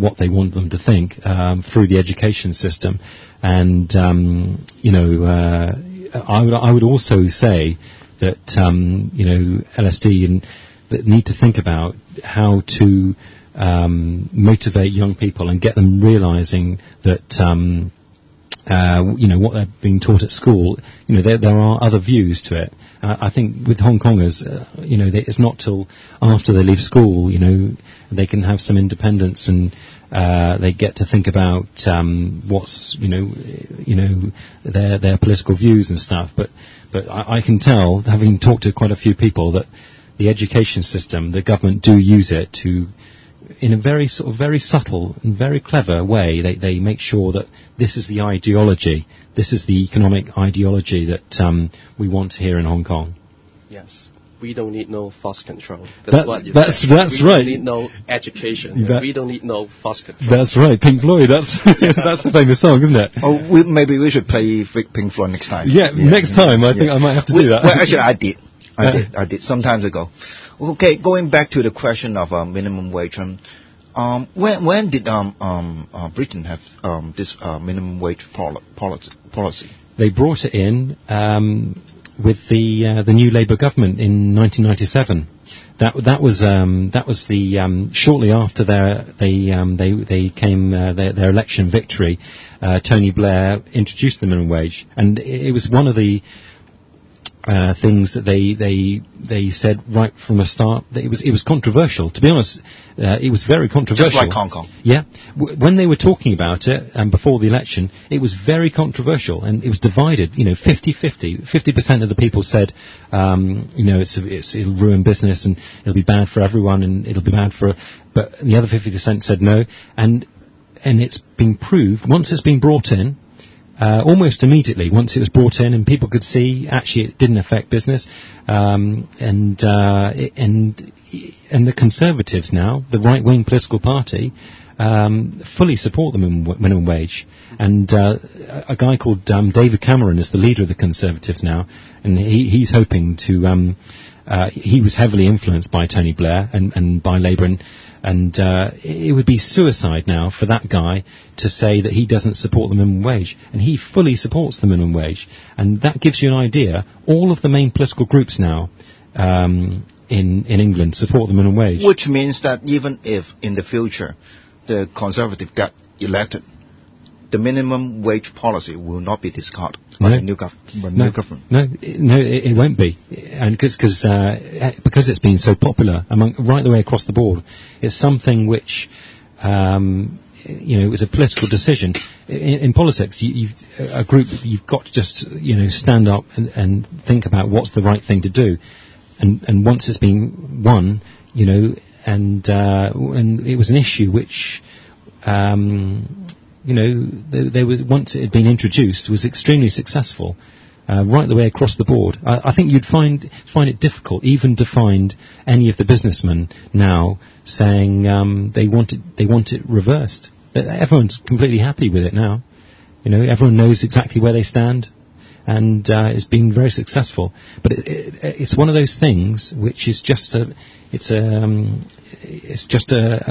what they want them to think through the education system. And I would also say that LSD that need to think about how to motivate young people and get them realising that what they're being taught at school, there are other views to it. I think with Hong Kongers, it's not till after they leave school, they can have some independence and they get to think about what's their political views and stuff. But I can tell, having talked to quite a few people, that the education system, the government do use it to, in a very subtle and very clever way, they make sure that this is the ideology, this is the economic ideology that we want here in Hong Kong. Yes. We don't need no force control. That's right. We don't right. need no education. We don't need no force control. That's right. Pink Floyd. That's that's the famous song, isn't it? Oh, maybe we should play Pink Floyd next time. Yeah, next time. I think I might have to do that. Well, actually, I did some time ago. Okay, going back to the question of minimum wage. When did Britain have this minimum wage policy? They brought it in with the new Labour government in 1997. That was the shortly after their election victory. Tony Blair introduced the minimum wage, and it was one of the things that they said right from the start that it was controversial. To be honest, it was very controversial. Just like Hong Kong. Yeah, when they were talking about it before the election, it was very controversial, and it was divided. 50-50. 50% of the people said, it'll ruin business and it'll be bad for everyone and it'll be bad for. But the other 50% said no, and it's been proved once it's been brought in. Almost immediately, once it was brought in and people could see, actually it didn't affect business, and the Conservatives now, the right-wing political party, fully support the minimum wage. And a guy called David Cameron is the leader of the Conservatives now, and he's hoping to. He was heavily influenced by Tony Blair and by Labour, and it would be suicide now for that guy to say that he doesn't support the minimum wage, and he fully supports the minimum wage. And that gives you an idea. All of the main political groups now in England support the minimum wage. Which means that even if in the future the Conservative get elected, the minimum wage policy will not be discarded by the new government. No, it won't be, and because it's been so popular right the way across the board. It's something which it was a political decision. In politics, you've got to just stand up and think about what's the right thing to do, and once it's been won, and it was an issue which. There was, once it had been introduced, was extremely successful, right the way across the board. I think you'd find it difficult even to find any of the businessmen now saying they want it reversed. Everyone's completely happy with it now. Everyone knows exactly where they stand, and it's been very successful. But it's one of those things which is just a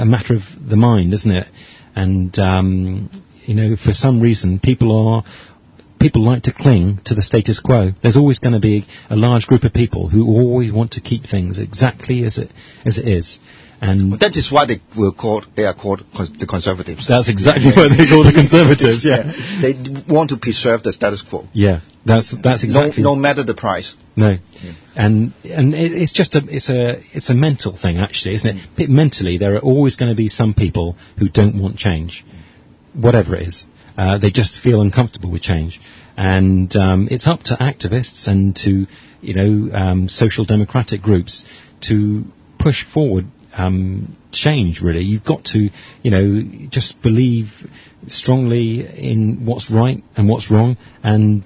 matter of the mind, isn't it? And for some reason, people like to cling to the status quo. There's always going to be a large group of people who always want to keep things exactly as it is. And that is why they are called the Conservatives. That's exactly why they call the Conservatives. Yeah, they want to preserve the status quo. Yeah, that's exactly. No matter the price. No, and it's just it's a mental thing, actually, isn't it? Mentally, there are always going to be some people who don't want change, whatever it is. They just feel uncomfortable with change, and it's up to activists and to social democratic groups to push forward change. Really, you've got to just believe strongly in what's right and what's wrong, and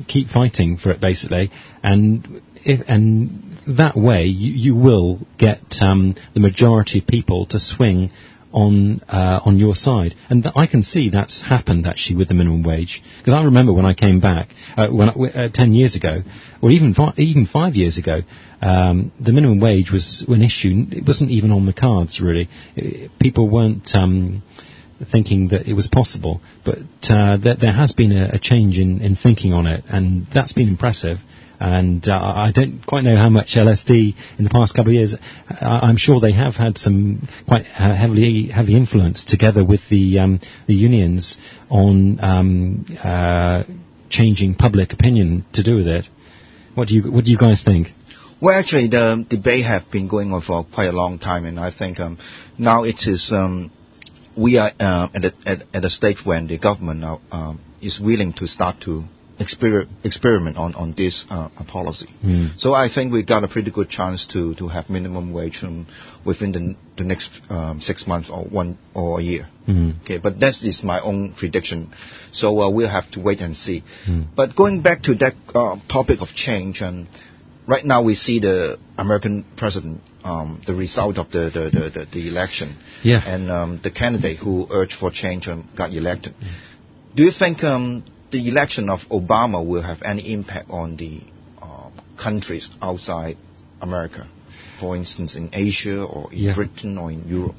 keep fighting for it, basically. And that way you will get the majority of people to swing on your side, and I can see that's happened actually with the minimum wage. Because I remember when I came back 10 years ago, or even 5 years ago, the minimum wage was an issue. It wasn't even on the cards really. People weren't thinking that it was possible, but there has been a change in thinking on it, and that's been impressive. And I don't quite know how much LSD in the past couple of years. I'm sure they have had some quite heavy influence together with the unions on changing public opinion to do with it. What do you guys think? Well, actually, the debate have been going on for quite a long time, and I think now it is we are at a stage when the government now is willing to start to experiment on this policy. So I think we got a pretty good chance to have minimum wage within the next 6 months or a year. Okay, but that is my own prediction. So we'll have to wait and see. But going back to that topic of change, and right now we see the American president, the result of the election, and the candidate who urged for change got elected. Do you think the election of Obama will have any impact on the countries outside America, for instance, in Asia or in Britain or in Europe?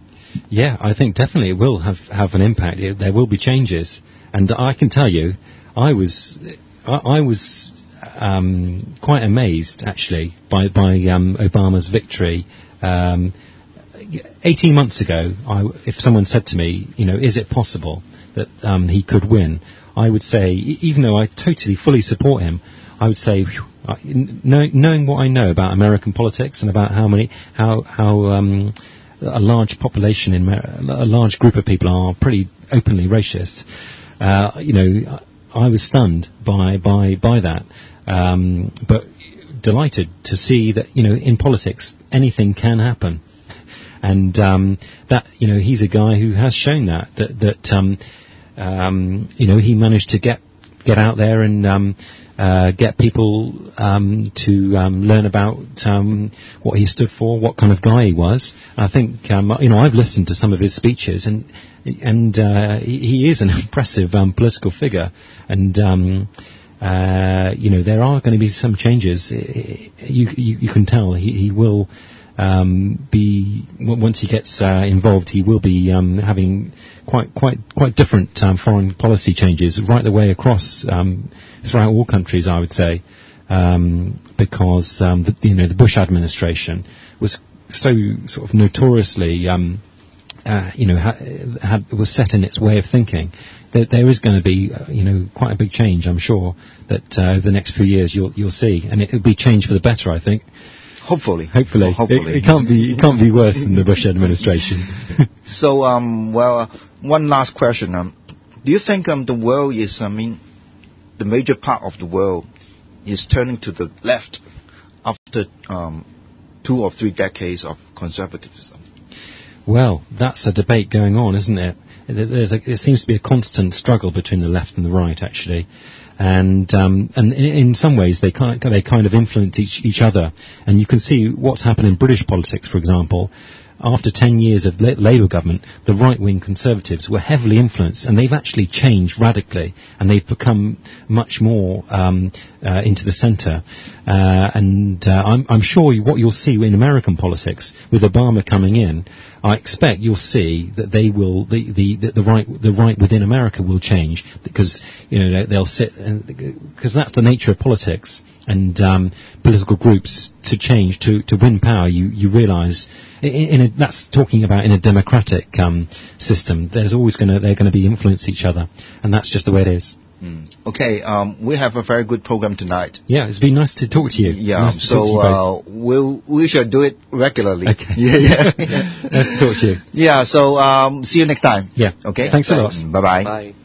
Yeah, I think definitely it will have an impact. There will be changes, and I can tell you, I was quite amazed actually by Obama's victory. 18 months ago, if someone said to me, is it possible that he could win? I would say, even though I fully support him, I would say, knowing what I know about American politics and about how a large population a large group of people are pretty openly racist, I was stunned by that, but delighted to see that in politics anything can happen, and that he's a guy who has shown that he managed to get out there and get people to learn about what he stood for, what kind of guy he was. I think I've listened to some of his speeches, and he is an impressive political figure. And there are going to be some changes. You can tell he will be, once he gets involved, he will be having quite different foreign policy changes right the way across throughout all countries, I would say, because the Bush administration was so sort of notoriously was set in its way of thinking. That there is going to be quite a big change, I'm sure, that over the next few years you'll see, and it'll be change for the better, I think. Hopefully. It can't be worse than the Bush administration. So, one last question. Do you think the world is, the major part of the world is turning to the left after 2 or 3 decades of conservatism? Well, that's a debate going on, isn't it? There seems to be a constant struggle between the left and the right, actually. And in some ways they kind of influence each other, and you can see what's happened in British politics, for example. After 10 years of Labour government, the right-wing Conservatives were heavily influenced, and they've actually changed radically, and they've become much more into the centre. I'm sure what you'll see in American politics with Obama coming in, I expect you'll see that they will the right within America will change, because they'll sit, because that's the nature of politics and political groups to change to win power. You realise that's talking about in a democratic system. They're going to be influence each other, and that's just the way it is. Okay, we have a very good program tonight. Yeah, it's been nice to talk to you. Yeah, we shall do it regularly. Okay. Yeah. Nice to talk to you. Yeah, so see you next time. Yeah. Okay. Thanks a lot. Bye-bye. Bye.